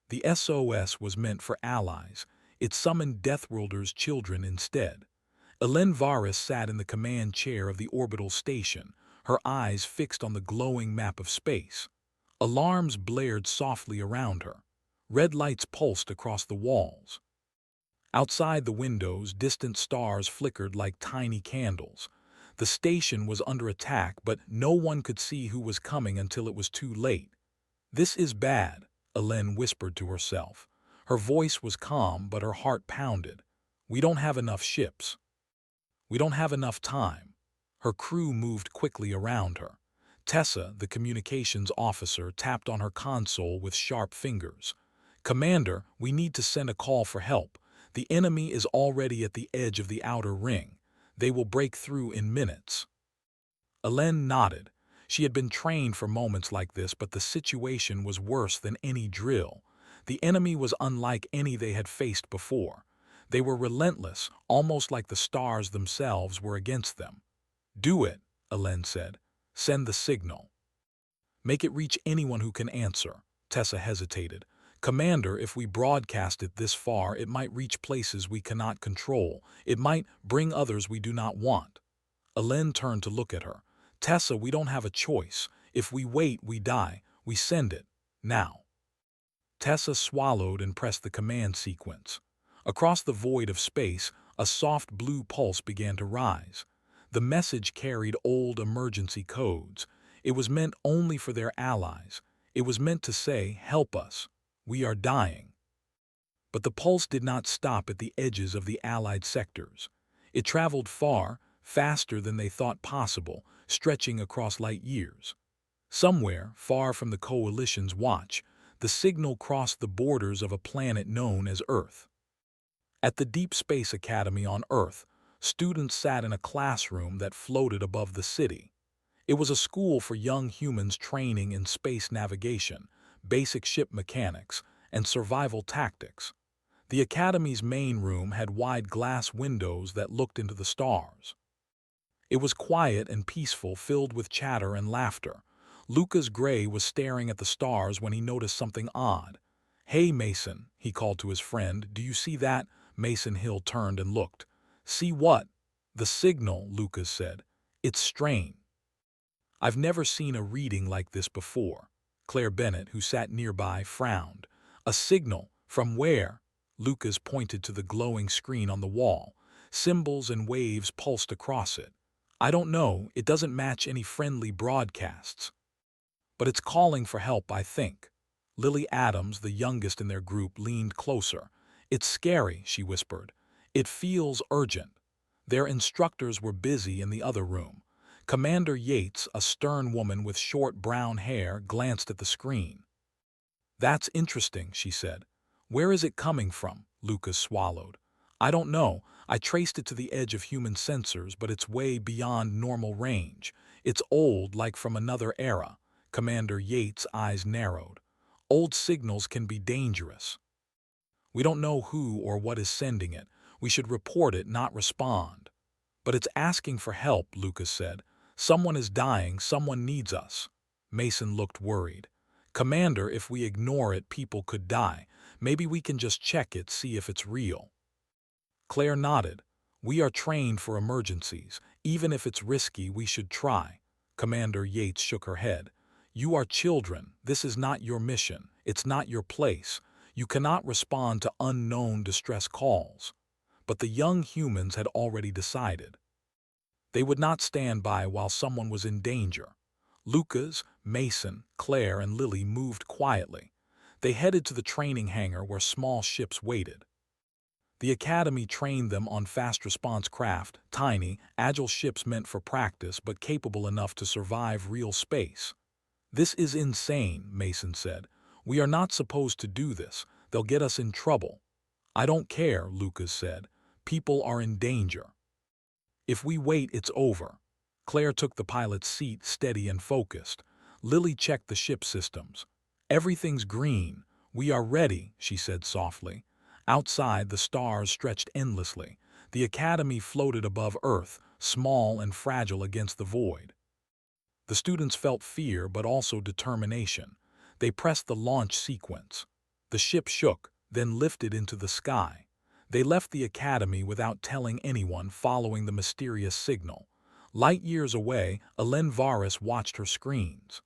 The SOS was meant for allies. It summoned Deathworlders' children instead. Elen Varus sat in the command chair of the orbital station, her eyes fixed on the glowing map of space. Alarms blared softly around her. Red lights pulsed across the walls. Outside the windows, distant stars flickered like tiny candles. The station was under attack, but no one could see who was coming until it was too late. "This is bad," Elen whispered to herself. Her voice was calm, but her heart pounded. "We don't have enough ships. We don't have enough time." Her crew moved quickly around her. Tessa, the communications officer, tapped on her console with sharp fingers. "Commander, we need to send a call for help. The enemy is already at the edge of the outer ring. They will break through in minutes." Elen nodded. She had been trained for moments like this, but the situation was worse than any drill. The enemy was unlike any they had faced before. They were relentless, almost like the stars themselves were against them. "Do it," Elen said. "Send the signal. Make it reach anyone who can answer." Tessa hesitated. "Commander, if we broadcast it this far, it might reach places we cannot control. It might bring others we do not want." Elen turned to look at her. "Tessa, we don't have a choice. If we wait, we die. We send it. Now." Tessa swallowed and pressed the command sequence. Across the void of space, a soft blue pulse began to rise. The message carried old emergency codes. It was meant only for their allies. It was meant to say, "Help us. We are dying." But the pulse did not stop at the edges of the Allied sectors. It traveled far, faster than they thought possible, stretching across light years. Somewhere, far from the Coalition's watch, the signal crossed the borders of a planet known as Earth. At the Deep Space Academy on Earth, students sat in a classroom that floated above the city. It was a school for young humans training in space navigation, basic ship mechanics, and survival tactics. The Academy's main room had wide glass windows that looked into the stars. It was quiet and peaceful, filled with chatter and laughter. Lucas Gray was staring at the stars when he noticed something odd. "Hey, Mason," he called to his friend. "Do you see that?" Mason Hill turned and looked. "See what?" "The signal," Lucas said. "It's strange. I've never seen a reading like this before." Claire Bennett, who sat nearby, frowned. "A signal? From where?" Lucas pointed to the glowing screen on the wall. Symbols and waves pulsed across it. "I don't know, it doesn't match any friendly broadcasts. But it's calling for help, I think." Lily Adams, the youngest in their group, leaned closer. "It's scary," she whispered. "It feels urgent." Their instructors were busy in the other room. Commander Yates, a stern woman with short brown hair, glanced at the screen. "That's interesting," she said. "Where is it coming from?" Lucas swallowed. "I don't know. I traced it to the edge of human sensors, but it's way beyond normal range. It's old, like from another era." Commander Yates' eyes narrowed. "Old signals can be dangerous. We don't know who or what is sending it. We should report it, not respond." "But it's asking for help," Lucas said. "Someone is dying, someone needs us." Mason looked worried. "Commander, if we ignore it, people could die. Maybe we can just check it, see if it's real." Claire nodded. "We are trained for emergencies. Even if it's risky, we should try." Commander Yates shook her head. "You are children. This is not your mission. It's not your place. You cannot respond to unknown distress calls." But the young humans had already decided. They would not stand by while someone was in danger. Lucas, Mason, Claire, and Lily moved quietly. They headed to the training hangar where small ships waited. The Academy trained them on fast-response craft, tiny, agile ships meant for practice but capable enough to survive real space. "This is insane," Mason said. "We are not supposed to do this. They'll get us in trouble." "I don't care," Lucas said. "People are in danger. If we wait, it's over." Claire took the pilot's seat, steady and focused. Lily checked the ship systems. "Everything's green. We are ready," she said softly. Outside, the stars stretched endlessly. The Academy floated above Earth, small and fragile against the void. The students felt fear but also determination. They pressed the launch sequence. The ship shook, then lifted into the sky. They left the academy without telling anyone, following the mysterious signal. Light years away, Elen Varus watched her screens.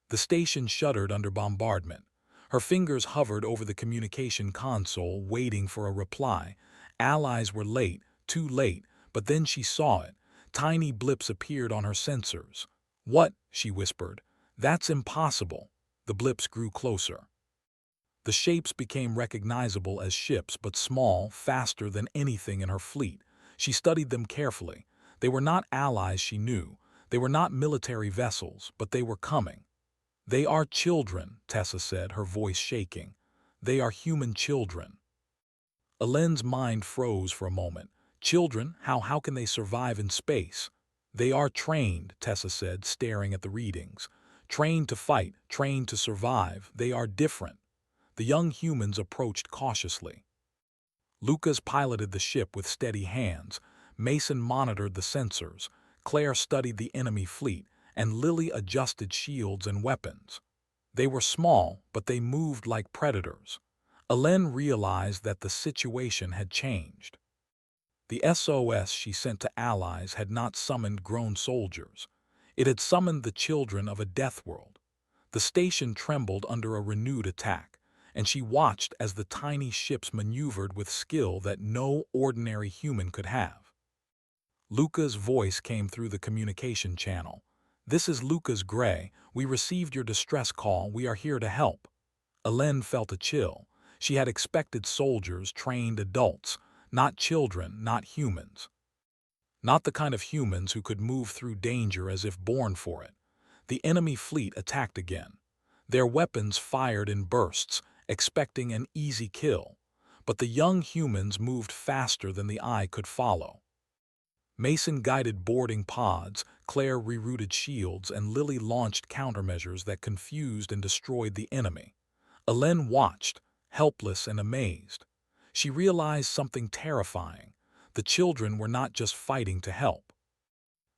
The station shuddered under bombardment. Her fingers hovered over the communication console, waiting for a reply. Allies were late, too late, but then she saw it. Tiny blips appeared on her sensors. "What?" she whispered. "That's impossible." The blips grew closer. The shapes became recognizable as ships, but small, faster than anything in her fleet. She studied them carefully. They were not allies, she knew. They were not military vessels, but they were coming. "They are children," Tessa said, her voice shaking. "They are human children." Elen's mind froze for a moment. Children? How can they survive in space? "They are trained," Tessa said, staring at the readings. "Trained to fight, trained to survive. They are different." The young humans approached cautiously. Lucas piloted the ship with steady hands. Mason monitored the sensors. Claire studied the enemy fleet, and Lily adjusted shields and weapons. They were small, but they moved like predators. Elen realized that the situation had changed. The SOS she sent to allies had not summoned grown soldiers. It had summoned the children of a death world. The station trembled under a renewed attack, and she watched as the tiny ships maneuvered with skill that no ordinary human could have. Luca's voice came through the communication channel. "This is Lucas Gray. We received your distress call. We are here to help." Elen felt a chill. She had expected soldiers, trained adults, not children, not humans. Not the kind of humans who could move through danger as if born for it. The enemy fleet attacked again. Their weapons fired in bursts, expecting an easy kill. But the young humans moved faster than the eye could follow. Mason guided boarding pods, Claire rerouted shields, and Lily launched countermeasures that confused and destroyed the enemy. Elen watched, helpless and amazed. She realized something terrifying. The children were not just fighting to help.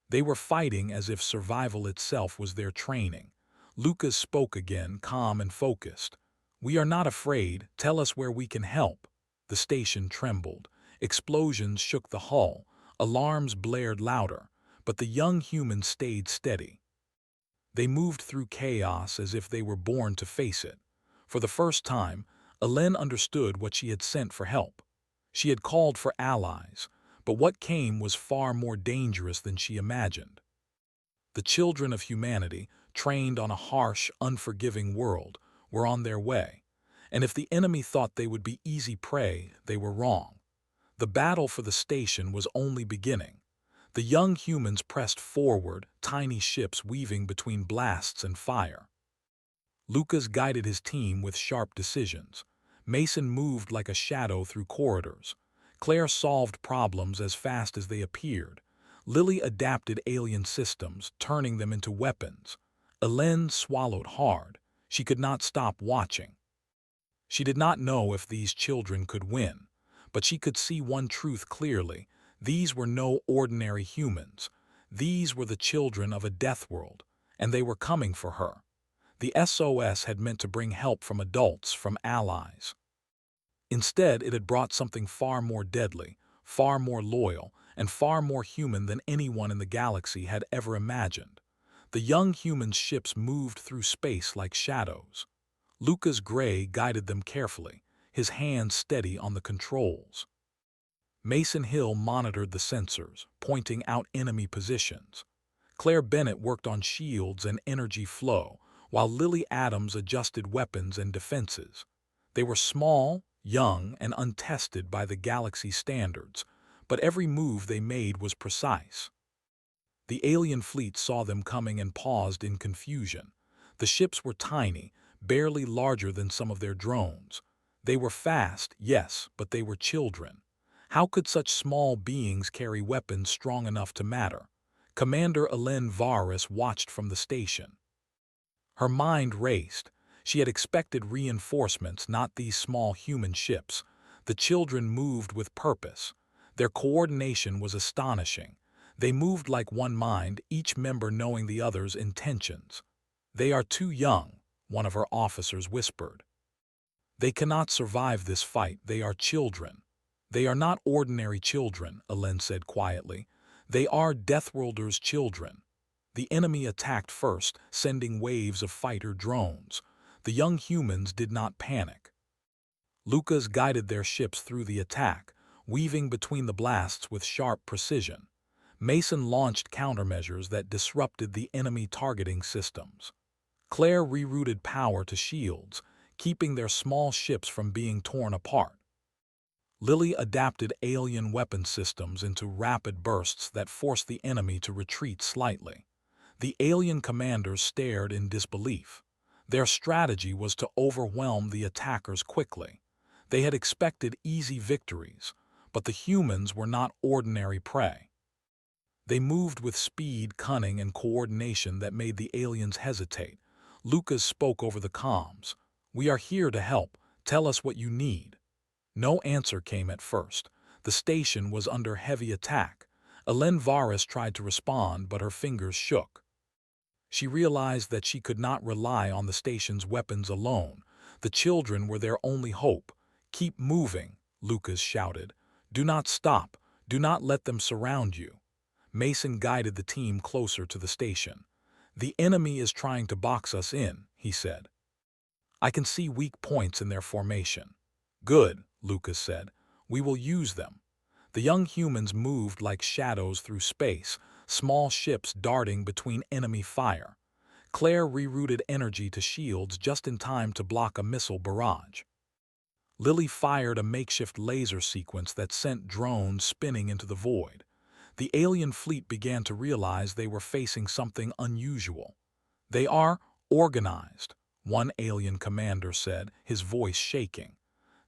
They were fighting as if survival itself was their training. Lucas spoke again, calm and focused. "We are not afraid. Tell us where we can help." The station trembled. Explosions shook the hull. Alarms blared louder. But the young humans stayed steady. They moved through chaos as if they were born to face it. For the first time, Elen understood what she had sent for help. She had called for allies, but what came was far more dangerous than she imagined. The children of humanity, trained on a harsh, unforgiving world, were on their way. And if the enemy thought they would be easy prey, they were wrong. The battle for the station was only beginning. The young humans pressed forward, tiny ships weaving between blasts and fire. Lucas guided his team with sharp decisions. Mason moved like a shadow through corridors. Claire solved problems as fast as they appeared. Lily adapted alien systems, turning them into weapons. Elen swallowed hard. She could not stop watching. She did not know if these children could win, but she could see one truth clearly. These were no ordinary humans. These were the children of a death world, and they were coming for her. The SOS had meant to bring help from adults, from allies. Instead, it had brought something far more deadly, far more loyal, and far more human than anyone in the galaxy had ever imagined. The young humans' ships moved through space like shadows. Lucas Gray guided them carefully, his hands steady on the controls. Mason Hill monitored the sensors, pointing out enemy positions. Claire Bennett worked on shields and energy flow, while Lily Adams adjusted weapons and defenses. They were small, young, and untested by the galaxy standards, but every move they made was precise. The alien fleet saw them coming and paused in confusion. The ships were tiny, barely larger than some of their drones. They were fast, yes, but they were children. How could such small beings carry weapons strong enough to matter? Commander Elen Varus watched from the station. Her mind raced. She had expected reinforcements, not these small human ships. The children moved with purpose. Their coordination was astonishing. They moved like one mind, each member knowing the other's intentions. "They are too young," one of her officers whispered. They cannot survive this fight. They are children. They are not ordinary children, Alen said quietly. They are Deathworlders' children. The enemy attacked first, sending waves of fighter drones. The young humans did not panic. Lucas guided their ships through the attack, weaving between the blasts with sharp precision. Mason launched countermeasures that disrupted the enemy targeting systems. Claire rerouted power to shields, keeping their small ships from being torn apart. Lily adapted alien weapon systems into rapid bursts that forced the enemy to retreat slightly. The alien commanders stared in disbelief. Their strategy was to overwhelm the attackers quickly. They had expected easy victories, but the humans were not ordinary prey. They moved with speed, cunning, and coordination that made the aliens hesitate. Lucas spoke over the comms. "We are here to help. Tell us what you need." No answer came at first. The station was under heavy attack. Elen Varus tried to respond, but her fingers shook. She realized that she could not rely on the station's weapons alone. The children were their only hope. "Keep moving," Lucas shouted. "Do not stop. Do not let them surround you." Mason guided the team closer to the station. "The enemy is trying to box us in," he said. "I can see weak points in their formation." "Good," Lucas said. "We will use them." The young humans moved like shadows through space, small ships darting between enemy fire. Claire rerouted energy to shields just in time to block a missile barrage. Lily fired a makeshift laser sequence that sent drones spinning into the void. The alien fleet began to realize they were facing something unusual. "They are organized," one alien commander said, his voice shaking.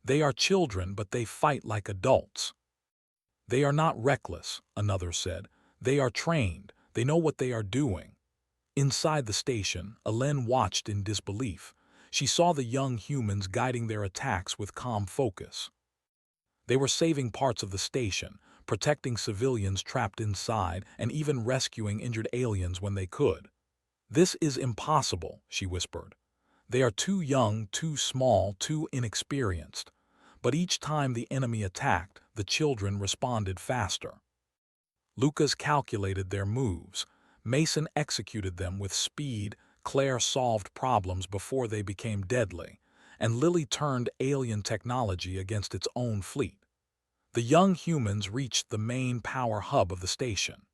"They are children, but they fight like adults." "They are not reckless," another said. "They are trained. They know what they are doing." Inside the station, Elen watched in disbelief. She saw the young humans guiding their attacks with calm focus. They were saving parts of the station, protecting civilians trapped inside, and even rescuing injured aliens when they could. "This is impossible," she whispered. "They are too young, too small, too inexperienced." But each time the enemy attacked, the children responded faster. Lucas calculated their moves. Mason executed them with speed. Claire solved problems before they became deadly, and Lily turned alien technology against its own fleet. The young humans reached the main power hub of the station.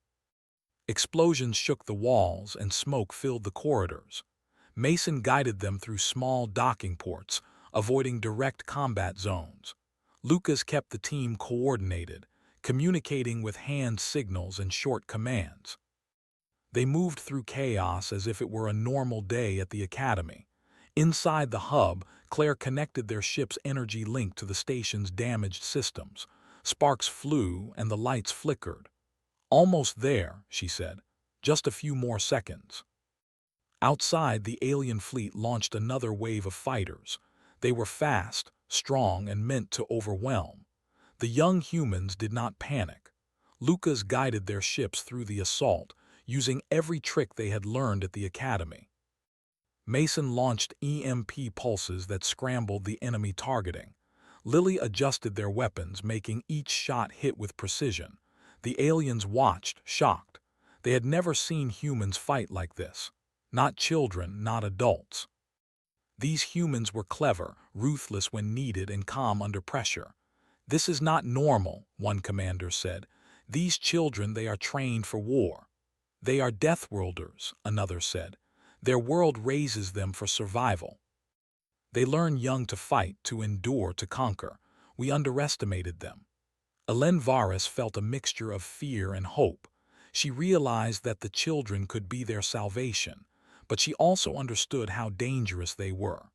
Explosions shook the walls and smoke filled the corridors. Mason guided them through small docking ports, avoiding direct combat zones. Lucas kept the team coordinated, communicating with hand signals and short commands. They moved through chaos as if it were a normal day at the academy. Inside the hub, Claire connected their ship's energy link to the station's damaged systems. Sparks flew and the lights flickered. "Almost there," she said. "Just a few more seconds." Outside, the alien fleet launched another wave of fighters. They were fast, strong, and meant to overwhelm. The young humans did not panic. Lucas guided their ships through the assault, using every trick they had learned at the academy. Mason launched EMP pulses that scrambled the enemy targeting. Lily adjusted their weapons, making each shot hit with precision. The aliens watched, shocked. They had never seen humans fight like this. Not children, not adults. These humans were clever, ruthless when needed, and calm under pressure. "This is not normal," one commander said. "These children, they are trained for war." "They are Deathworlders," another said. "Their world raises them for survival." "They learn young to fight, to endure, to conquer. We underestimated them." Elen Varus felt a mixture of fear and hope. She realized that the children could be their salvation, but she also understood how dangerous they were.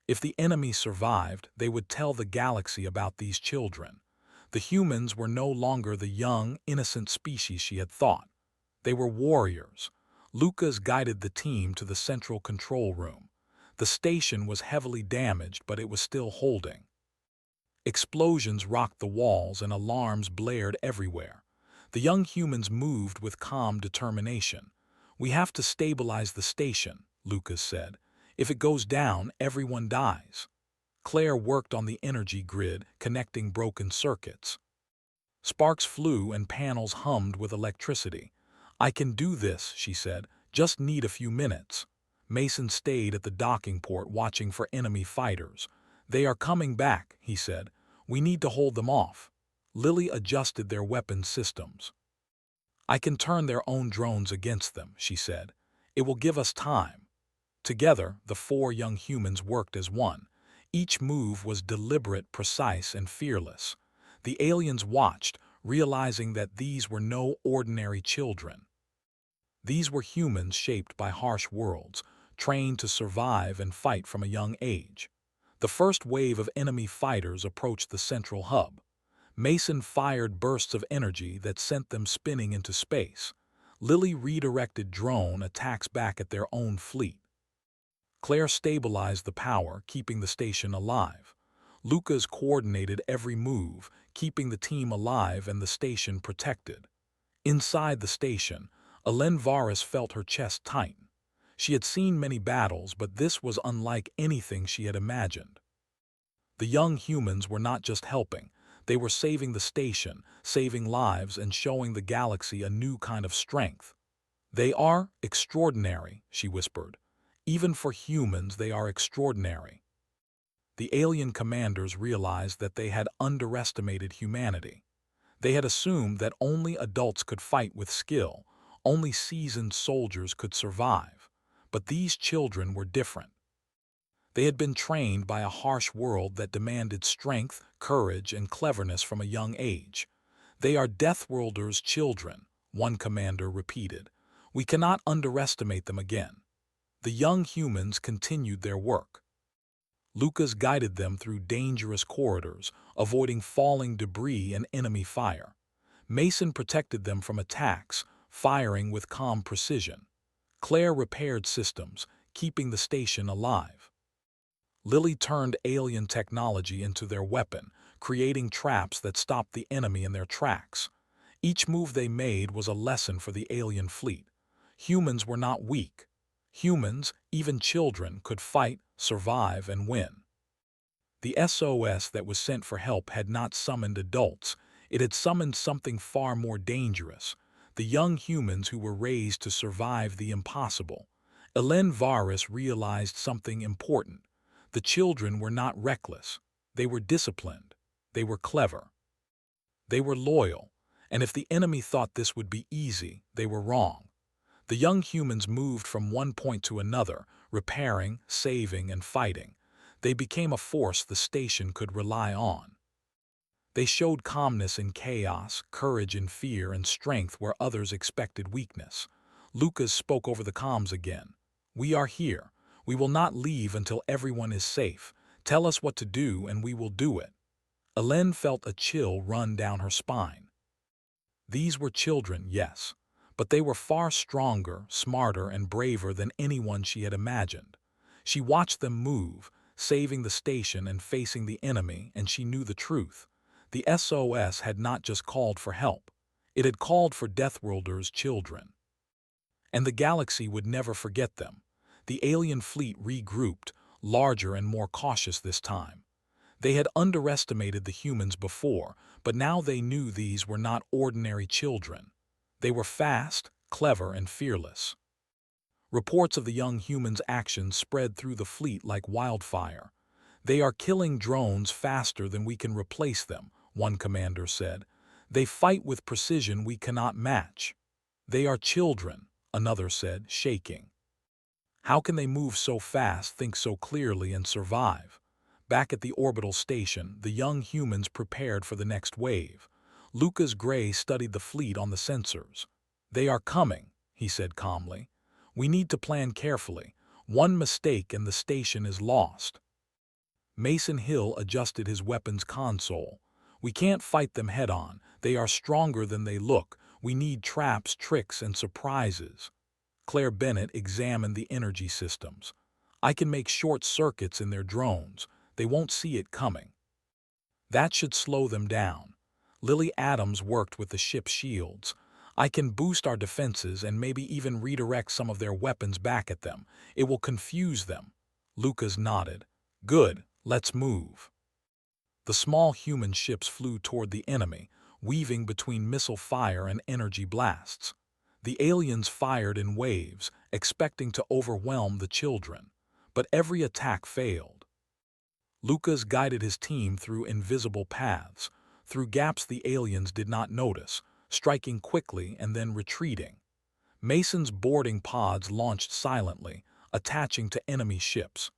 If the enemy survived, they would tell the galaxy about these children. The humans were no longer the young, innocent species she had thought. They were warriors. Lucas guided the team to the central control room. The station was heavily damaged, but it was still holding. Explosions rocked the walls and alarms blared everywhere. The young humans moved with calm determination. "We have to stabilize the station," Lucas said. "If it goes down, everyone dies." Claire worked on the energy grid, connecting broken circuits. Sparks flew and panels hummed with electricity. "I can do this," she said. "Just need a few minutes." Mason stayed at the docking port watching for enemy fighters. "They are coming back," he said. "We need to hold them off." Lily adjusted their weapon systems. "I can turn their own drones against them," she said. "It will give us time." Together, the four young humans worked as one. Each move was deliberate, precise, and fearless. The aliens watched, realizing that these were no ordinary children. These were humans shaped by harsh worlds, trained to survive and fight from a young age. The first wave of enemy fighters approached the central hub. Mason fired bursts of energy that sent them spinning into space. Lily redirected drone attacks back at their own fleet. Claire stabilized the power, keeping the station alive. Lucas coordinated every move, keeping the team alive and the station protected. Inside the station, Varys felt her chest tighten. She had seen many battles, but this was unlike anything she had imagined. The young humans were not just helping, they were saving the station, saving lives, and showing the galaxy a new kind of strength. "They are extraordinary," she whispered. "Even for humans, they are extraordinary." The alien commanders realized that they had underestimated humanity. They had assumed that only adults could fight with skill, only seasoned soldiers could survive. But these children were different. They had been trained by a harsh world that demanded strength, courage, and cleverness from a young age. "They are Deathworlders' children," one commander repeated. "We cannot underestimate them again." The young humans continued their work. Lucas guided them through dangerous corridors, avoiding falling debris and enemy fire. Mason protected them from attacks, firing with calm precision. Claire repaired systems, keeping the station alive. Lily turned alien technology into their weapon, creating traps that stopped the enemy in their tracks. Each move they made was a lesson for the alien fleet. Humans were not weak. Humans, even children, could fight, survive, and win. The SOS that was sent for help had not summoned adults. It had summoned something far more dangerous: the young humans who were raised to survive the impossible. Varys realized something important. The children were not reckless. They were disciplined. They were clever. They were loyal. And if the enemy thought this would be easy, they were wrong. The young humans moved from one point to another, repairing, saving, and fighting. They became a force the station could rely on. They showed calmness in chaos, courage in fear, and strength where others expected weakness. Lucas spoke over the comms again. "We are here. We will not leave until everyone is safe. Tell us what to do and we will do it." Ellen felt a chill run down her spine. These were children, yes, but they were far stronger, smarter, and braver than anyone she had imagined. She watched them move, saving the station and facing the enemy, and she knew the truth. The SOS had not just called for help. It had called for Deathworlders' children. And the galaxy would never forget them. The alien fleet regrouped, larger and more cautious this time. They had underestimated the humans before, but now they knew these were not ordinary children. They were fast, clever, and fearless. Reports of the young humans' actions spread through the fleet like wildfire. "They are killing drones faster than we can replace them," one commander said. "They fight with precision we cannot match." "They are children," another said, shaking. "How can they move so fast, think so clearly, and survive?" Back at the orbital station, the young humans prepared for the next wave. Lucas Gray studied the fleet on the sensors. "They are coming," he said calmly. "We need to plan carefully. One mistake and the station is lost." Mason Hill adjusted his weapons console. "We can't fight them head-on. They are stronger than they look. We need traps, tricks, and surprises." Claire Bennett examined the energy systems. "I can make short circuits in their drones. They won't see it coming. That should slow them down." Lily Adams worked with the ship's shields. "I can boost our defenses and maybe even redirect some of their weapons back at them. It will confuse them." Lucas nodded. "Good. Let's move. The small human ships flew toward the enemy, weaving between missile fire and energy blasts. The aliens fired in waves, expecting to overwhelm the children, but every attack failed. Lucas guided his team through invisible paths, through gaps the aliens did not notice, striking quickly and then retreating. Mason's boarding pods launched silently, attaching to enemy ships.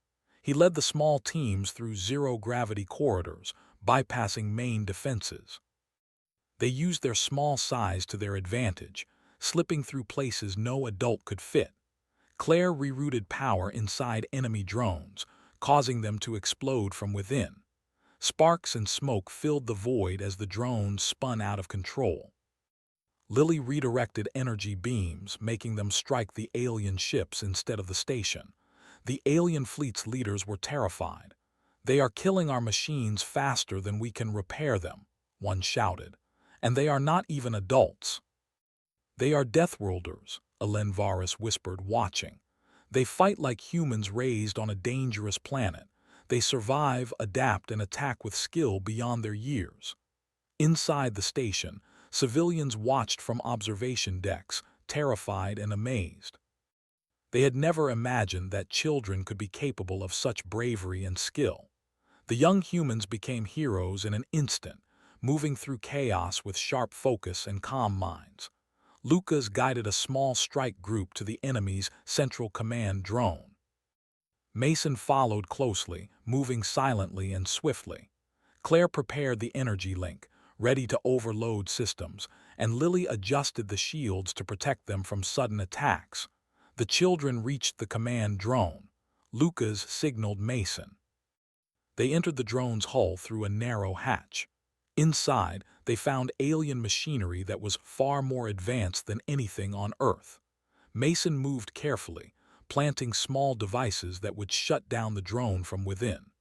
He led the small teams through zero-gravity corridors, bypassing main defenses. They used their small size to their advantage, slipping through places no adult could fit. Claire rerouted power inside enemy drones, causing them to explode from within. Sparks and smoke filled the void as the drones spun out of control. Lily redirected energy beams, making them strike the alien ships instead of the station. The alien fleet's leaders were terrified. "They are killing our machines faster than we can repair them," one shouted. "And they are not even adults." "They are Deathworlders," Varus whispered, watching. "They fight like humans raised on a dangerous planet. They survive, adapt, and attack with skill beyond their years." Inside the station, civilians watched from observation decks, terrified and amazed. They had never imagined that children could be capable of such bravery and skill. The young humans became heroes in an instant, moving through chaos with sharp focus and calm minds. Lucas guided a small strike group to the enemy's central command drone. Mason followed closely, moving silently and swiftly. Claire prepared the energy link, ready to overload systems, and Lily adjusted the shields to protect them from sudden attacks. The children reached the command drone. Lucas signaled Mason. They entered the drone's hull through a narrow hatch. Inside, they found alien machinery that was far more advanced than anything on Earth. Mason moved carefully, planting small devices that would shut down the drone from within.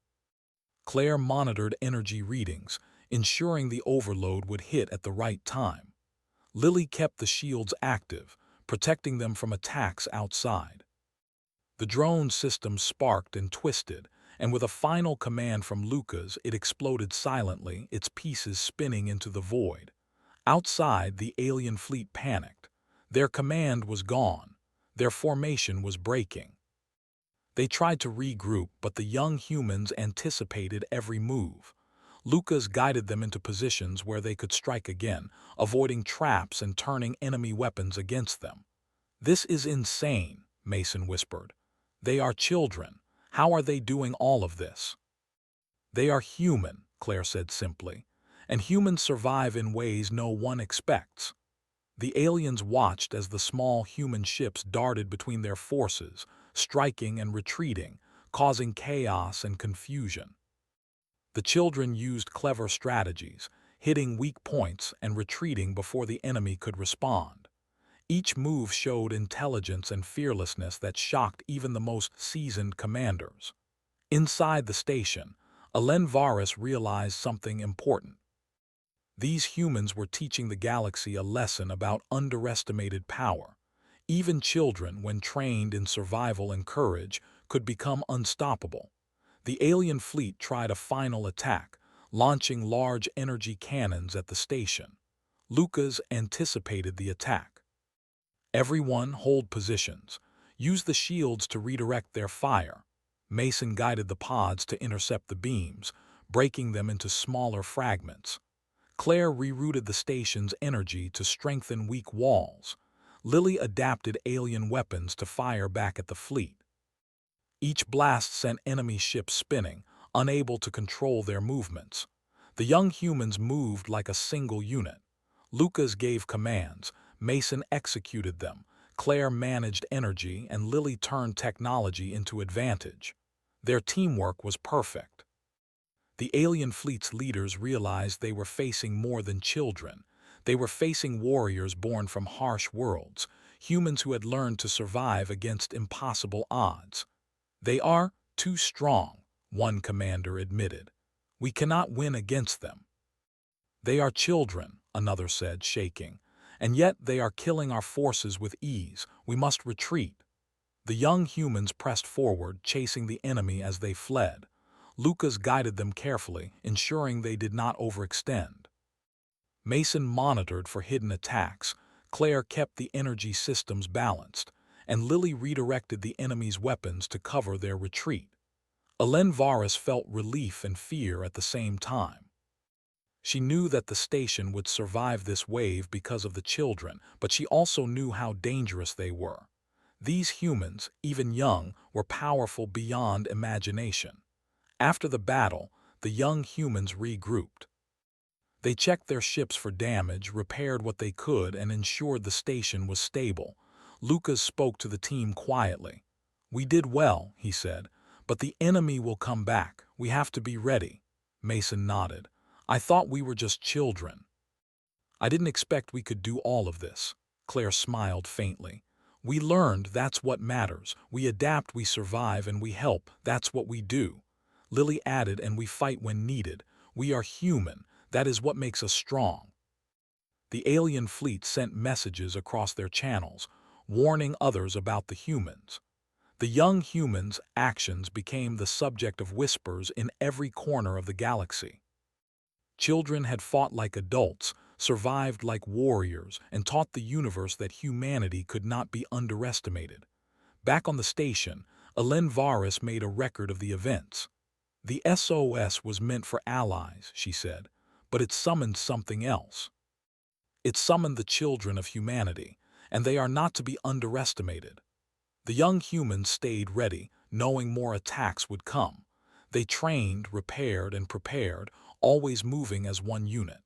Claire monitored energy readings, ensuring the overload would hit at the right time. Lily kept the shields active, protecting them from attacks outside. The drone system sparked and twisted, and with a final command from Lucas, it exploded silently, its pieces spinning into the void. Outside, the alien fleet panicked. Their command was gone. Their formation was breaking. They tried to regroup, but the young humans anticipated every move. Lucas guided them into positions where they could strike again, avoiding traps and turning enemy weapons against them. "This is insane," Mason whispered. "They are children. How are they doing all of this?" "They are human," Claire said simply, "and humans survive in ways no one expects." The aliens watched as the small human ships darted between their forces, striking and retreating, causing chaos and confusion. The children used clever strategies, hitting weak points and retreating before the enemy could respond. Each move showed intelligence and fearlessness that shocked even the most seasoned commanders. Inside the station, Varus realized something important. These humans were teaching the galaxy a lesson about underestimated power. Even children, when trained in survival and courage, could become unstoppable. The alien fleet tried a final attack, launching large energy cannons at the station. Lucas anticipated the attack. "Everyone hold positions. Use the shields to redirect their fire." Mason guided the pods to intercept the beams, breaking them into smaller fragments. Claire rerouted the station's energy to strengthen weak walls. Lily adapted alien weapons to fire back at the fleet. Each blast sent enemy ships spinning, unable to control their movements. The young humans moved like a single unit. Lucas gave commands, Mason executed them, Claire managed energy, and Lily turned technology into advantage. Their teamwork was perfect. The alien fleet's leaders realized they were facing more than children. They were facing warriors born from harsh worlds, humans who had learned to survive against impossible odds. "They are too strong," one commander admitted. "We cannot win against them." "They are children," another said, shaking. "And yet they are killing our forces with ease. We must retreat." The young humans pressed forward, chasing the enemy as they fled. Lucas guided them carefully, ensuring they did not overextend. Mason monitored for hidden attacks, Claire kept the energy systems balanced, and Lily redirected the enemy's weapons to cover their retreat. Varus felt relief and fear at the same time. She knew that the station would survive this wave because of the children, but she also knew how dangerous they were. These humans, even young, were powerful beyond imagination. After the battle, the young humans regrouped. They checked their ships for damage, repaired what they could, and ensured the station was stable. Lucas spoke to the team quietly. "We did well," he said, "but the enemy will come back. We have to be ready." Mason nodded. "I thought we were just children." "I didn't expect we could do all of this." Claire smiled faintly. "We learned that's what matters. We adapt, we survive, and we help. That's what we do." Lily added, "And we fight when needed. We are human. That is what makes us strong." The alien fleet sent messages across their channels, warning others about the humans. The young humans' actions became the subject of whispers in every corner of the galaxy. Children had fought like adults, survived like warriors, and taught the universe that humanity could not be underestimated. Back on the station, Varus made a record of the events. "The SOS was meant for allies," she said, "but it summoned something else. It summoned the children of humanity, and they are not to be underestimated." The young humans stayed ready, knowing more attacks would come. They trained, repaired, and prepared, always moving as one unit.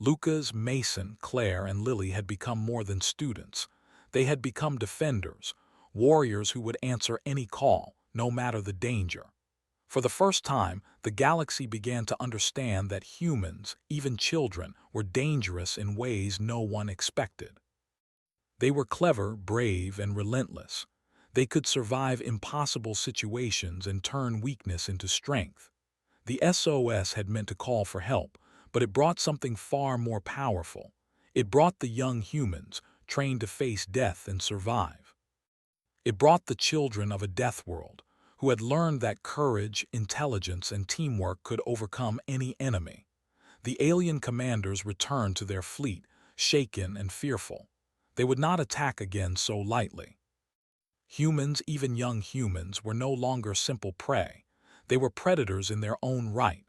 Lucas, Mason, Claire, and Lily had become more than students. They had become defenders, warriors who would answer any call, no matter the danger. For the first time, the galaxy began to understand that humans, even children, were dangerous in ways no one expected. They were clever, brave, and relentless. They could survive impossible situations and turn weakness into strength. The SOS had meant to call for help, but it brought something far more powerful. It brought the young humans, trained to face death and survive. It brought the children of a death world, who had learned that courage, intelligence, and teamwork could overcome any enemy. The alien commanders returned to their fleet, shaken and fearful. They would not attack again so lightly. Humans, even young humans, were no longer simple prey. They were predators in their own right.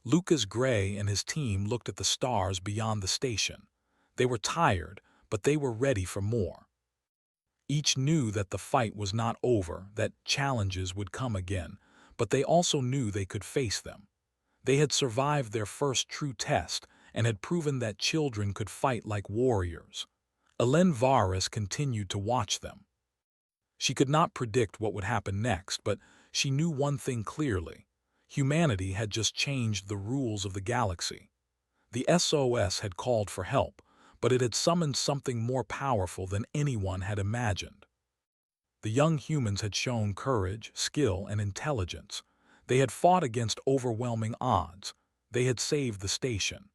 Lucas Gray and his team looked at the stars beyond the station. They were tired, but they were ready for more. Each knew that the fight was not over, that challenges would come again, but they also knew they could face them. They had survived their first true test and had proven that children could fight like warriors. Varus continued to watch them. She could not predict what would happen next, but she knew one thing clearly. Humanity had just changed the rules of the galaxy. The SOS had called for help, but it had summoned something more powerful than anyone had imagined. The young humans had shown courage, skill, and intelligence. They had fought against overwhelming odds. They had saved the station.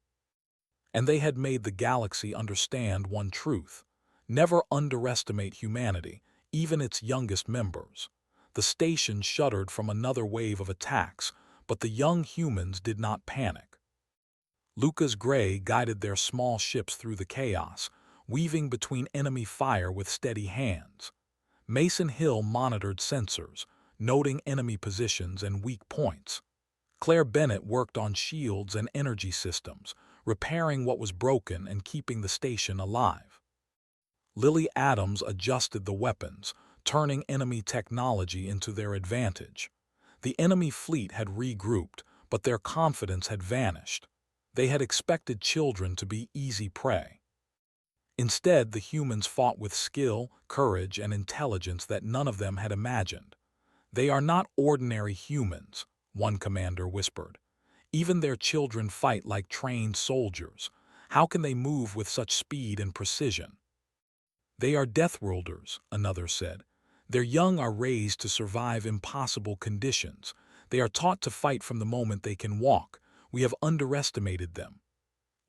And they had made the galaxy understand one truth: never underestimate humanity, even its youngest members. The station shuddered from another wave of attacks, but the young humans did not panic. Lucas Gray guided their small ships through the chaos, weaving between enemy fire with steady hands. Mason Hill monitored sensors, noting enemy positions and weak points. Claire Bennett worked on shields and energy systems, repairing what was broken and keeping the station alive. Lily Adams adjusted the weapons, turning enemy technology into their advantage. The enemy fleet had regrouped, but their confidence had vanished. They had expected children to be easy prey. Instead, the humans fought with skill, courage, and intelligence that none of them had imagined. "They are not ordinary humans," one commander whispered. "Even their children fight like trained soldiers. How can they move with such speed and precision?" "They are Deathworlders," another said. "Their young are raised to survive impossible conditions. They are taught to fight from the moment they can walk. We have underestimated them."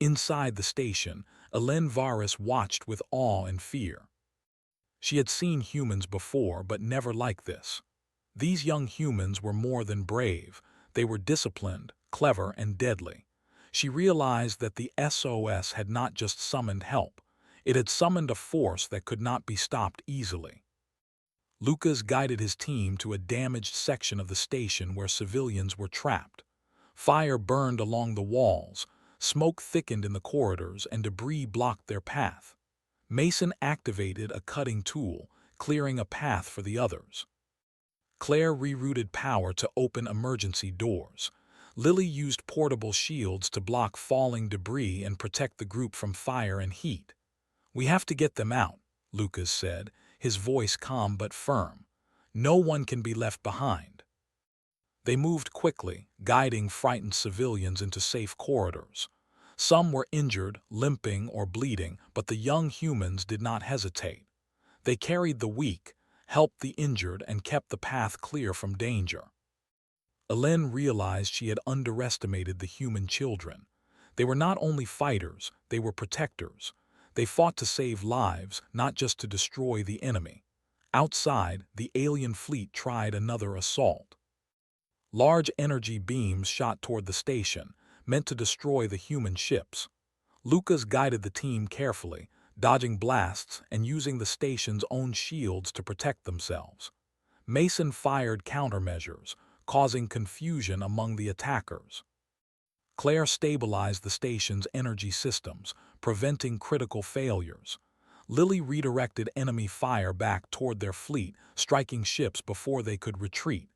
Inside the station, Varus watched with awe and fear. She had seen humans before, but never like this. These young humans were more than brave. They were disciplined, clever, and deadly. She realized that the SOS had not just summoned help. It had summoned a force that could not be stopped easily. Lucas guided his team to a damaged section of the station where civilians were trapped. Fire burned along the walls, smoke thickened in the corridors, and debris blocked their path. Mason activated a cutting tool, clearing a path for the others. Claire rerouted power to open emergency doors. Lily used portable shields to block falling debris and protect the group from fire and heat. "We have to get them out," Lucas said, his voice calm but firm. "No one can be left behind." They moved quickly, guiding frightened civilians into safe corridors. Some were injured, limping, or bleeding, but the young humans did not hesitate. They carried the weak, helped the injured, and kept the path clear from danger. Ellen realized she had underestimated the human children. They were not only fighters, they were protectors. They fought to save lives, not just to destroy the enemy. Outside, the alien fleet tried another assault. Large energy beams shot toward the station, meant to destroy the human ships. Lucas guided the team carefully, dodging blasts and using the station's own shields to protect themselves. Mason fired countermeasures, causing confusion among the attackers. Claire stabilized the station's energy systems, preventing critical failures. Lily redirected enemy fire back toward their fleet, striking ships before they could retreat.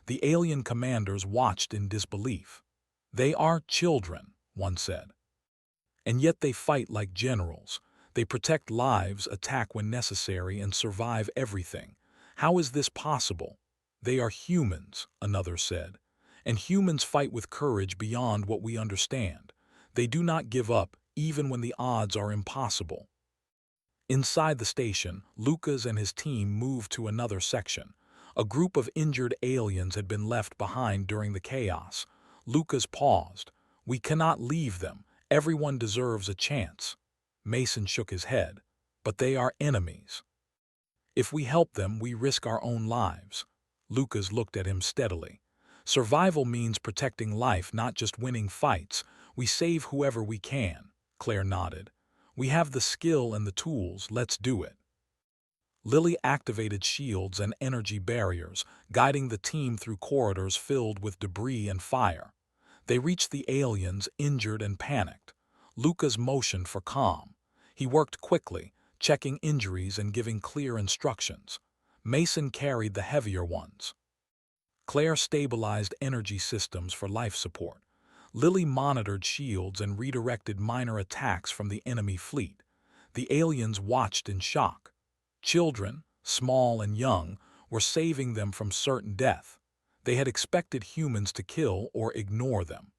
The alien commanders watched in disbelief. "They are children," one said. "And yet they fight like generals. They protect lives, attack when necessary, and survive everything. How is this possible?" "They are humans," another said. "And humans fight with courage beyond what we understand. They do not give up, even when the odds are impossible." Inside the station, Lucas and his team moved to another section. A group of injured aliens had been left behind during the chaos. Lucas paused. "We cannot leave them. Everyone deserves a chance." Mason shook his head. "But they are enemies. If we help them, we risk our own lives." Lucas looked at him steadily. "Survival means protecting life, not just winning fights. We save whoever we can." Claire nodded. "We have the skill and the tools. Let's do it." Lily activated shields and energy barriers, guiding the team through corridors filled with debris and fire. They reached the aliens, injured and panicked. Lucas motioned for calm. He worked quickly, checking injuries and giving clear instructions. Mason carried the heavier ones. Claire stabilized energy systems for life support. Lily monitored shields and redirected minor attacks from the enemy fleet. The aliens watched in shock. Children, small and young, were saving them from certain death. They had expected humans to kill or ignore them.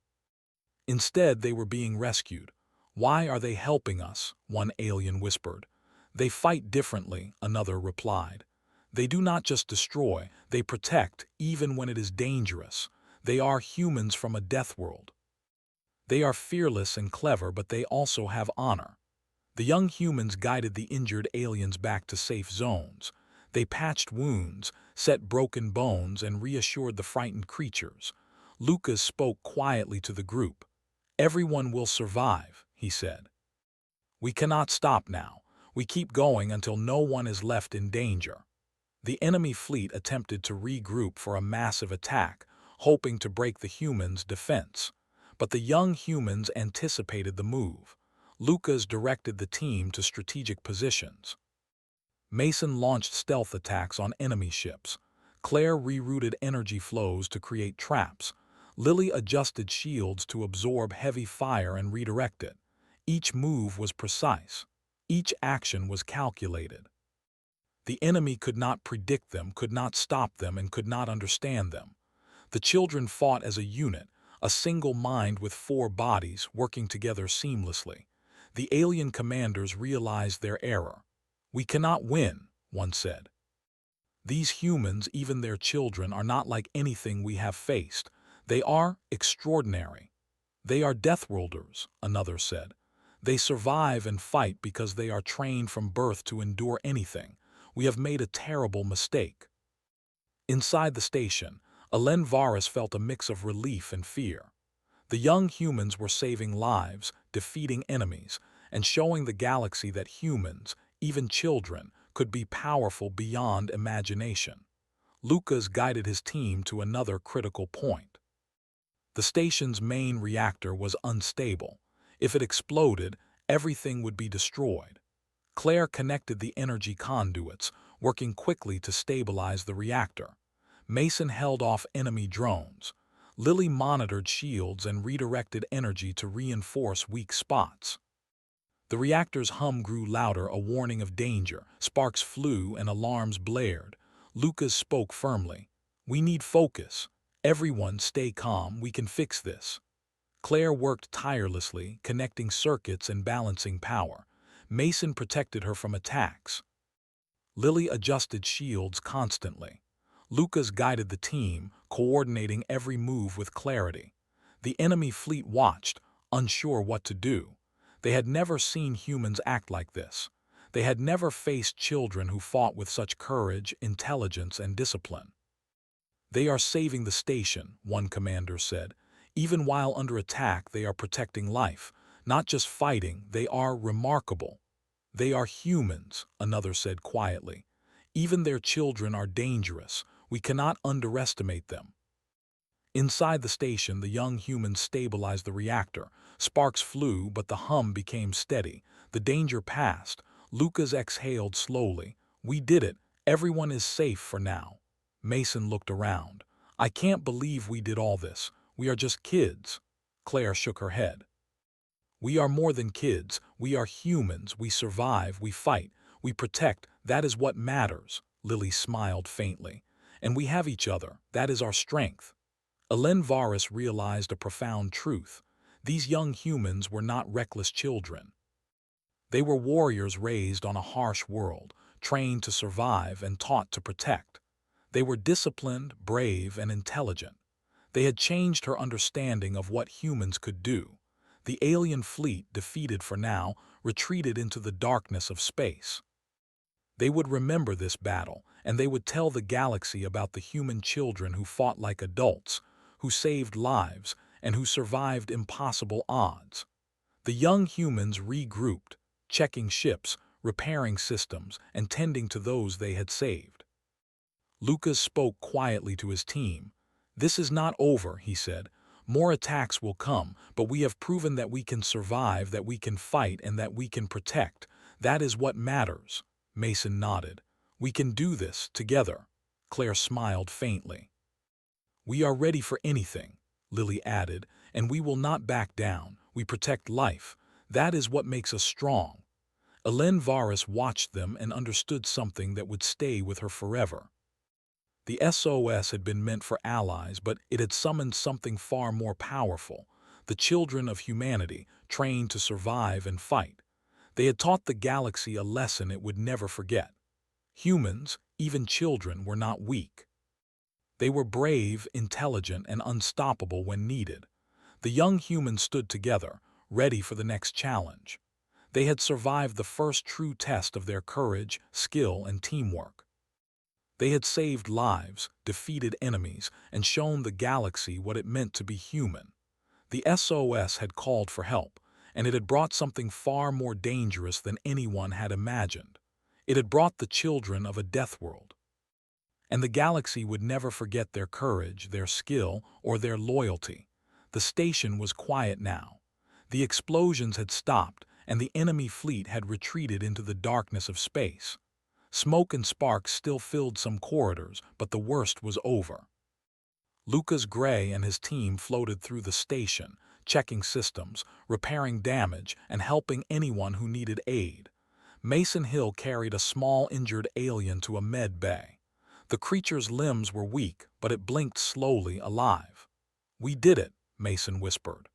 Instead, they were being rescued. "Why are they helping us?" one alien whispered. "They fight differently," another replied. "They do not just destroy, they protect, even when it is dangerous. They are humans from a death world. They are fearless and clever, but they also have honor." The young humans guided the injured aliens back to safe zones. They patched wounds, set broken bones, and reassured the frightened creatures. Lucas spoke quietly to the group. "Everyone will survive," he said. "We cannot stop now. We keep going until no one is left in danger." The enemy fleet attempted to regroup for a massive attack, hoping to break the humans' defense. But the young humans anticipated the move. Lucas directed the team to strategic positions. Mason launched stealth attacks on enemy ships. Claire rerouted energy flows to create traps. Lily adjusted shields to absorb heavy fire and redirect it. Each move was precise. Each action was calculated. The enemy could not predict them, could not stop them, and could not understand them. The children fought as a unit, a single mind with four bodies working together seamlessly. The alien commanders realized their error. "We cannot win," one said. "These humans, even their children, are not like anything we have faced. They are extraordinary." "They are Deathworlders," another said. "They survive and fight because they are trained from birth to endure anything. We have made a terrible mistake." Inside the station, Varus felt a mix of relief and fear. The young humans were saving lives, defeating enemies, and showing the galaxy that humans, even children, could be powerful beyond imagination. Lucas guided his team to another critical point. The station's main reactor was unstable. If it exploded, everything would be destroyed. Claire connected the energy conduits, working quickly to stabilize the reactor. Mason held off enemy drones. Lily monitored shields and redirected energy to reinforce weak spots. The reactor's hum grew louder, a warning of danger. Sparks flew and alarms blared. Lucas spoke firmly. "We need focus. Everyone stay calm, we can fix this." Claire worked tirelessly, connecting circuits and balancing power. Mason protected her from attacks. Lily adjusted shields constantly. Lucas guided the team, coordinating every move with clarity. The enemy fleet watched, unsure what to do. They had never seen humans act like this. They had never faced children who fought with such courage, intelligence, and discipline. "They are saving the station," one commander said. "Even while under attack, they are protecting life. Not just fighting, they are remarkable." "They are humans," another said quietly. "Even their children are dangerous. We cannot underestimate them." Inside the station, the young humans stabilized the reactor. Sparks flew, but the hum became steady. The danger passed. Lucas exhaled slowly. "We did it. Everyone is safe for now." Mason looked around. "I can't believe we did all this. We are just kids." Claire shook her head. "We are more than kids. We are humans. We survive. We fight. We protect. That is what matters." Lily smiled faintly. "And we have each other. That is our strength." Varus realized a profound truth. These young humans were not reckless children. They were warriors raised on a harsh world, trained to survive and taught to protect. They were disciplined, brave, and intelligent. They had changed her understanding of what humans could do. The alien fleet, defeated for now, retreated into the darkness of space. They would remember this battle, and they would tell the galaxy about the human children who fought like adults, who saved lives, and who survived impossible odds. The young humans regrouped, checking ships, repairing systems, and tending to those they had saved. Lucas spoke quietly to his team. "This is not over," he said. "More attacks will come, but we have proven that we can survive, that we can fight, and that we can protect. That is what matters." Mason nodded. "We can do this, together." Claire smiled faintly. "We are ready for anything," Lily added, "and we will not back down. We protect life. That is what makes us strong." Varus watched them and understood something that would stay with her forever. The SOS had been meant for allies, but it had summoned something far more powerful: the children of humanity, trained to survive and fight. They had taught the galaxy a lesson it would never forget. Humans, even children, were not weak. They were brave, intelligent, and unstoppable when needed. The young humans stood together, ready for the next challenge. They had survived the first true test of their courage, skill, and teamwork. They had saved lives, defeated enemies, and shown the galaxy what it meant to be human. The SOS had called for help, and it had brought something far more dangerous than anyone had imagined. It had brought the children of a death world. And the galaxy would never forget their courage, their skill, or their loyalty. The station was quiet now. The explosions had stopped, and the enemy fleet had retreated into the darkness of space. Smoke and sparks still filled some corridors, but the worst was over. Lucas Gray and his team floated through the station, checking systems, repairing damage, and helping anyone who needed aid. Mason Hill carried a small injured alien to a med bay. The creature's limbs were weak, but it blinked slowly, alive. "We did it," Mason whispered.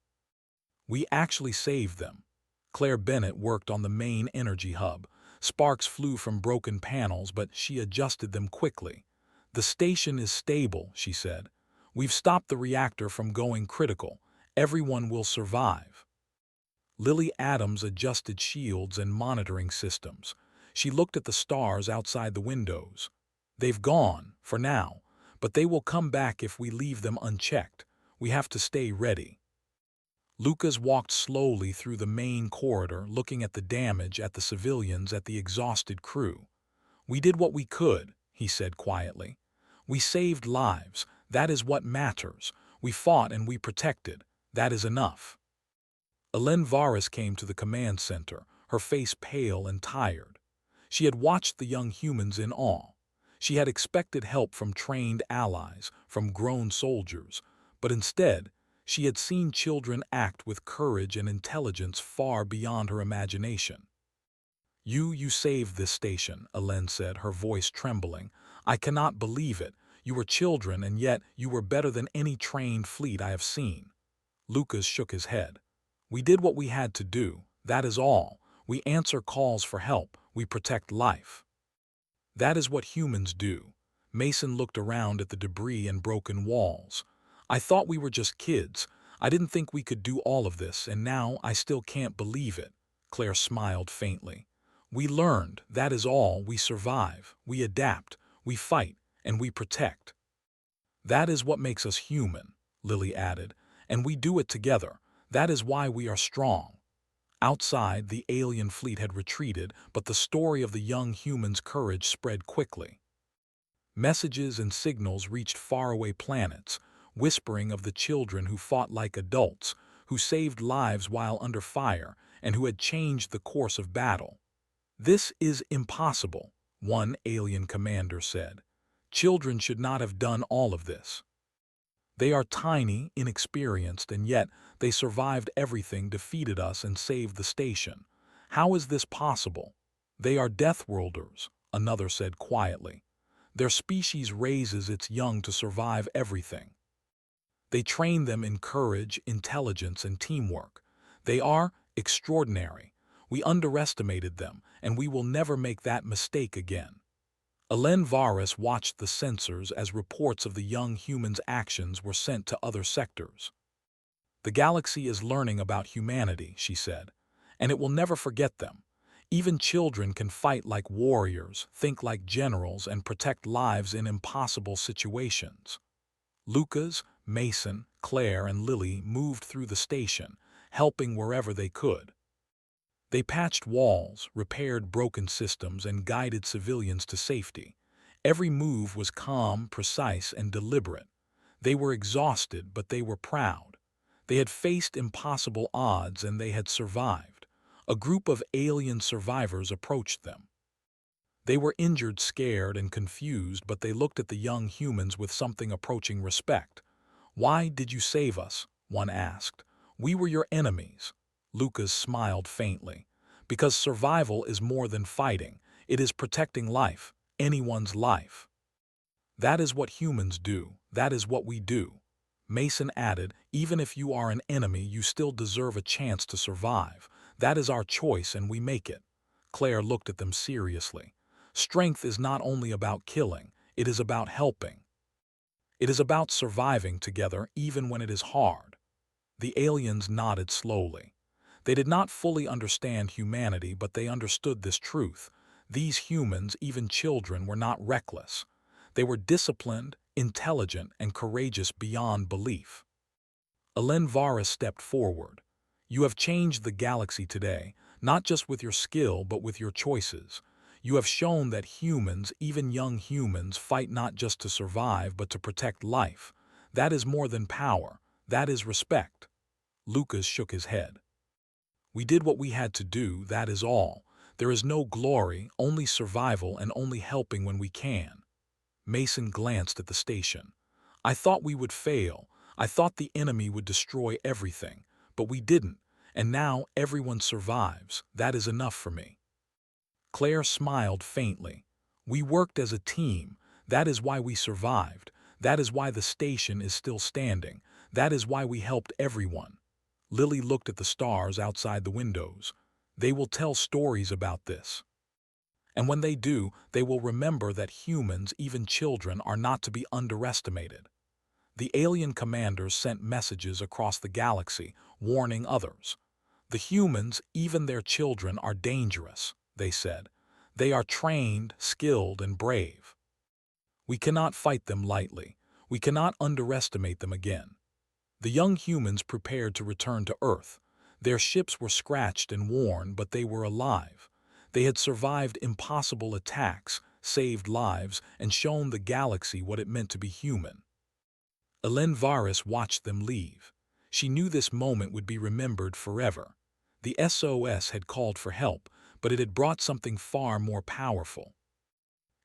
"We actually saved them." Claire Bennett worked on the main energy hub. Sparks flew from broken panels, but she adjusted them quickly. "The station is stable," she said. "We've stopped the reactor from going critical. Everyone will survive." Lily Adams adjusted shields and monitoring systems. She looked at the stars outside the windows. "They've gone, for now, but they will come back if we leave them unchecked. We have to stay ready. Lucas walked slowly through the main corridor, looking at the damage, at the civilians, at the exhausted crew. "We did what we could," he said quietly. "We saved lives. That is what matters. We fought and we protected. That is enough." Elen Varus came to the command center, her face pale and tired. She had watched the young humans in awe. She had expected help from trained allies, from grown soldiers, but instead, she had seen children act with courage and intelligence far beyond her imagination. You saved this station," Elen said, her voice trembling. "I cannot believe it. You were children, and yet you were better than any trained fleet I have seen." Lucas shook his head. "We did what we had to do. That is all. We answer calls for help. We protect life. That is what humans do." Mason looked around at the debris and broken walls. "I thought we were just kids. I didn't think we could do all of this, and now I still can't believe it." Claire smiled faintly. "We learned, that is all. We survive, we adapt, we fight, and we protect. That is what makes us human," Lily added, "and we do it together. That is why we are strong." Outside, the alien fleet had retreated, but the story of the young humans' courage spread quickly. Messages and signals reached faraway planets, whispering of the children who fought like adults, who saved lives while under fire, and who had changed the course of battle. "This is impossible," one alien commander said. "Children should not have done all of this. They are tiny, inexperienced, and yet they survived everything, defeated us, and saved the station. How is this possible?" "They are Deathworlders," another said quietly. "Their species raises its young to survive everything. They train them in courage, intelligence, and teamwork. They are extraordinary. We underestimated them, and we will never make that mistake again." Elen Varus watched the sensors as reports of the young humans' actions were sent to other sectors. "The galaxy is learning about humanity," she said, "and it will never forget them. Even children can fight like warriors, think like generals, and protect lives in impossible situations." Lucas, Mason, Claire, and Lily moved through the station, helping wherever they could. They patched walls, repaired broken systems, and guided civilians to safety. Every move was calm, precise, and deliberate. They were exhausted, but they were proud. They had faced impossible odds, and they had survived. A group of alien survivors approached them. They were injured, scared, and confused, but they looked at the young humans with something approaching respect. "Why did you save us?" one asked. "We were your enemies." Lucas smiled faintly. "Because survival is more than fighting. It is protecting life, anyone's life. That is what humans do. That is what we do." Mason added, "Even if you are an enemy, you still deserve a chance to survive. That is our choice, and we make it." Claire looked at them seriously. "Strength is not only about killing, it is about helping. It is about surviving together even when it is hard." The aliens nodded slowly. They did not fully understand humanity, but they understood this truth. These humans, even children, were not reckless. They were disciplined, intelligent, and courageous beyond belief. Elen Varus stepped forward. "You have changed the galaxy today, not just with your skill, but with your choices. You have shown that humans, even young humans, fight not just to survive, but to protect life. That is more than power. That is respect." Lucas shook his head. "We did what we had to do, that is all. There is no glory, only survival, and only helping when we can." Mason glanced at the station. "I thought we would fail. I thought the enemy would destroy everything. But we didn't, and now everyone survives. That is enough for me." Claire smiled faintly. "We worked as a team. That is why we survived. That is why the station is still standing. That is why we helped everyone." Lily looked at the stars outside the windows. "They will tell stories about this. And when they do, they will remember that humans, even children, are not to be underestimated." The alien commanders sent messages across the galaxy, warning others. "The humans, even their children, are dangerous," they said. "They are trained, skilled, and brave. We cannot fight them lightly. We cannot underestimate them again. The young humans prepared to return to Earth. Their ships were scratched and worn, but they were alive. They had survived impossible attacks, saved lives, and shown the galaxy what it meant to be human. Varys watched them leave. She knew this moment would be remembered forever. The SOS had called for help, but it had brought something far more powerful.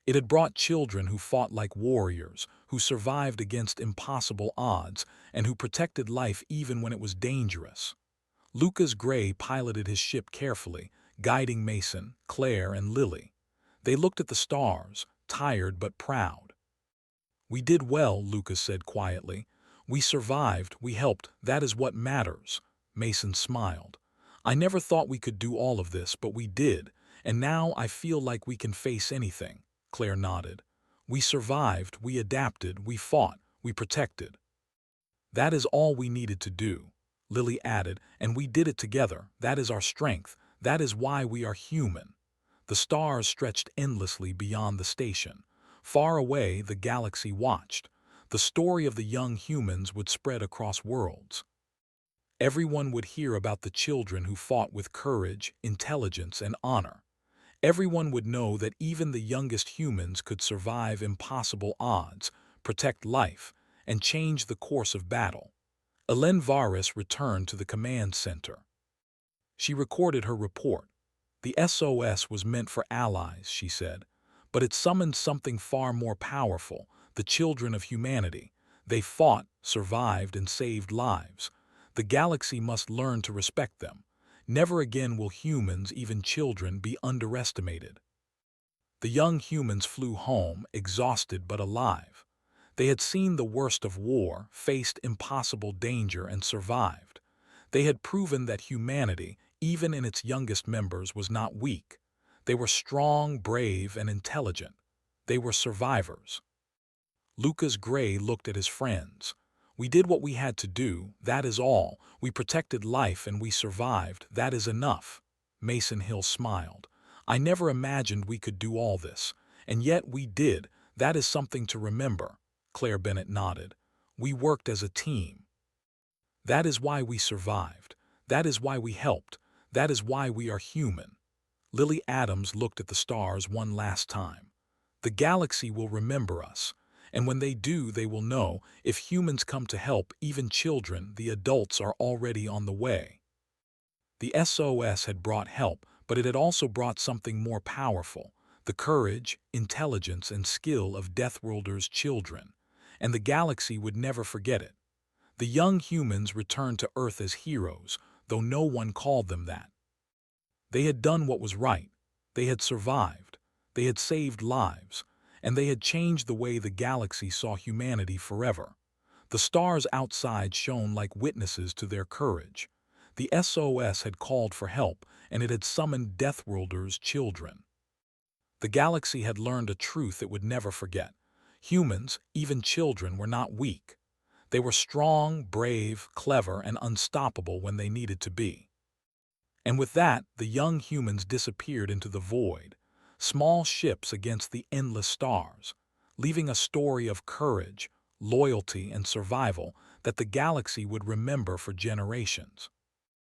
It had brought children who fought like warriors, who survived against impossible odds, and who protected life even when it was dangerous. Lucas Gray piloted his ship carefully, guiding Mason, Claire, and Lily. They looked at the stars, tired but proud. "We did well," Lucas said quietly. "We survived, we helped, that is what matters." Mason smiled. "I never thought we could do all of this, but we did, and now I feel like we can face anything." Claire nodded. "We survived, we adapted, we fought, we protected." "That is all we needed to do," Lily added, "and we did it together. That is our strength. That is why we are human." The stars stretched endlessly beyond the station. Far away, the galaxy watched. The story of the young humans would spread across worlds. Everyone would hear about the children who fought with courage, intelligence, and honor. Everyone would know that even the youngest humans could survive impossible odds, protect life, and change the course of battle. Varys returned to the command center. She recorded her report. "The SOS was meant for allies," she said, "but it summoned something far more powerful, the children of humanity. They fought, survived, and saved lives. The galaxy must learn to respect them. Never again will humans, even children, be underestimated." The young humans flew home, exhausted but alive. They had seen the worst of war, faced impossible danger, and survived. They had proven that humanity, even in its youngest members, was not weak. They were strong, brave, and intelligent. They were survivors. Lucas Gray looked at his friends. "We did what we had to do, that is all. We protected life and we survived, that is enough." Mason Hill smiled. "I never imagined we could do all this. And yet we did, that is something to remember." Claire Bennett nodded. "We worked as a team. That is why we survived. That is why we helped. That is why we are human." Lily Adams looked at the stars one last time. "The galaxy will remember us. And when they do, they will know, if humans come to help, even children, the adults are already on the way." The SOS had brought help, but it had also brought something more powerful, the courage, intelligence, and skill of Deathworlders' children. And the galaxy would never forget it. The young humans returned to Earth as heroes, though no one called them that. They had done what was right. They had survived. They had saved lives. And they had changed the way the galaxy saw humanity forever. The stars outside shone like witnesses to their courage. The SOS had called for help, and it had summoned Deathworlders' children. The galaxy had learned a truth it would never forget. Humans, even children, were not weak. They were strong, brave, clever, and unstoppable when they needed to be. And with that, the young humans disappeared into the void, small ships against the endless stars, leaving a story of courage, loyalty, and survival that the galaxy would remember for generations.